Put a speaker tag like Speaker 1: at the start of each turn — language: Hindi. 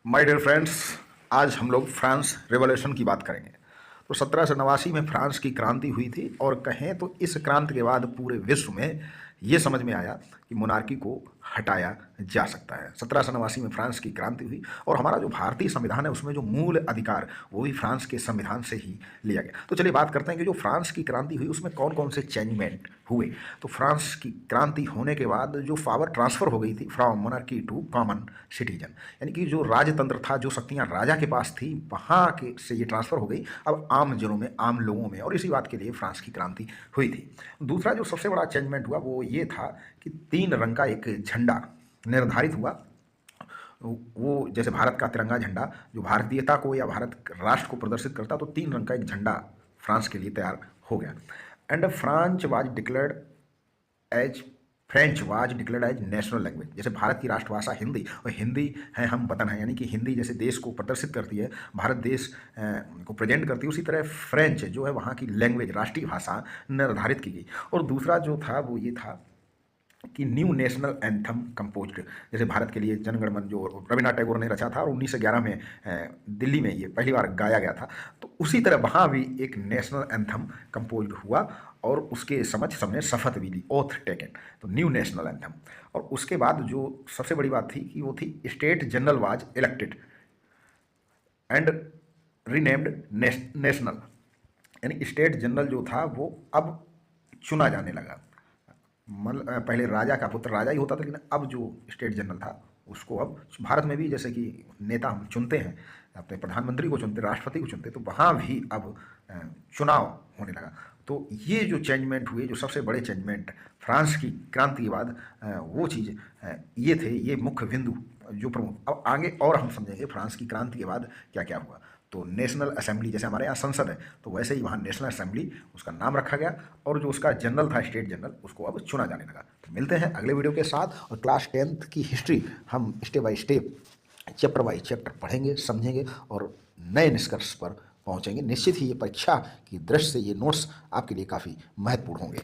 Speaker 1: माय डियर फ्रेंड्स, आज हम लोग फ्रांस रिवॉल्यूशन की बात करेंगे। तो 1789 में फ्रांस की क्रांति हुई थी और कहें तो इस क्रांति के बाद पूरे विश्व में ये समझ में आया कि मोनार्की को हटाया जा सकता है। 1789 में फ्रांस की क्रांति हुई और हमारा जो भारतीय संविधान है उसमें जो मूल अधिकार वो भी फ्रांस के संविधान से ही लिया गया। तो चलिए बात करते हैं कि जो फ्रांस की क्रांति हुई उसमें कौन कौन से चेंजमेंट हुए। तो फ्रांस की क्रांति होने के बाद जो पावर ट्रांसफ़र हो गई थी from monarchy to common citizen, यानी कि जो राजतंत्र था, जो शक्तियां राजा के पास थी, वहाँ के से ये ट्रांसफ़र हो गई अब आम जनों में, आम लोगों में, और इसी बात के लिए फ्रांस की क्रांति हुई थी। दूसरा जो सबसे बड़ा चेंजमेंट हुआ वो ये था कि 3 रंग का एक झंडा निर्धारित हुआ। वो जैसे भारत का तिरंगा झंडा जो भारतीयता को या भारत राष्ट्र को प्रदर्शित करता, तो 3 रंग का एक झंडा फ्रांस के लिए तैयार हो गया। And French was declared as French was declared as national language. जैसे भारत की राष्ट्रभाषा हिंदी, और हिंदी है हम वतन है, यानी कि हिंदी जैसे देश को प्रदर्शित करती है, भारत देश को प्रेजेंट करती है, उसी तरह फ्रेंच जो है वहाँ की लैंग्वेज, राष्ट्रीय भाषा निर्धारित की गई। और दूसरा जो था वो ये था कि न्यू नेशनल एंथम कंपोज्ड, जैसे भारत के लिए जनगण मन जो रविन्द्रनाथ टैगोर ने रचा था और 1911 में दिल्ली में ये पहली बार गाया गया था, तो उसी तरह वहाँ भी एक नेशनल एंथम कंपोज्ड हुआ और उसके समक्ष सबने शपथ भी ली, ओथ टेकन, तो न्यू नेशनल एंथम। और उसके बाद जो सबसे बड़ी बात थी कि वो थी state general was elected and renamed national, यानी स्टेट जनरल जो था वो अब चुना जाने लगा। पहले राजा का पुत्र राजा ही होता था, लेकिन अब जो स्टेट जनरल था उसको अब भारत में भी जैसे कि नेता हम चुनते हैं, अपने प्रधानमंत्री को चुनते, राष्ट्रपति को चुनते, तो वहाँ भी अब चुनाव होने लगा। तो ये जो चेंजमेंट हुए, जो सबसे बड़े चेंजमेंट फ्रांस की क्रांति के बाद, वो चीज़ ये थे, ये मुख्य बिंदु जो प्रमुख। अब आगे और हम समझेंगे फ्रांस की क्रांति के बाद क्या क्या हुआ। तो नेशनल असेंबली, जैसे हमारे यहाँ संसद है तो वैसे ही वहाँ नेशनल असेंबली उसका नाम रखा गया, और जो उसका जनरल था स्टेट जनरल उसको अब चुना जाने लगा। तो मिलते हैं अगले वीडियो के साथ, और क्लास 10th की हिस्ट्री हम step by step, chapter by chapter पढ़ेंगे, समझेंगे और नए निष्कर्ष पर पहुँचेंगे। निश्चित ही ये परीक्षा की दृष्टि से ये नोट्स आपके लिए काफ़ी महत्वपूर्ण होंगे।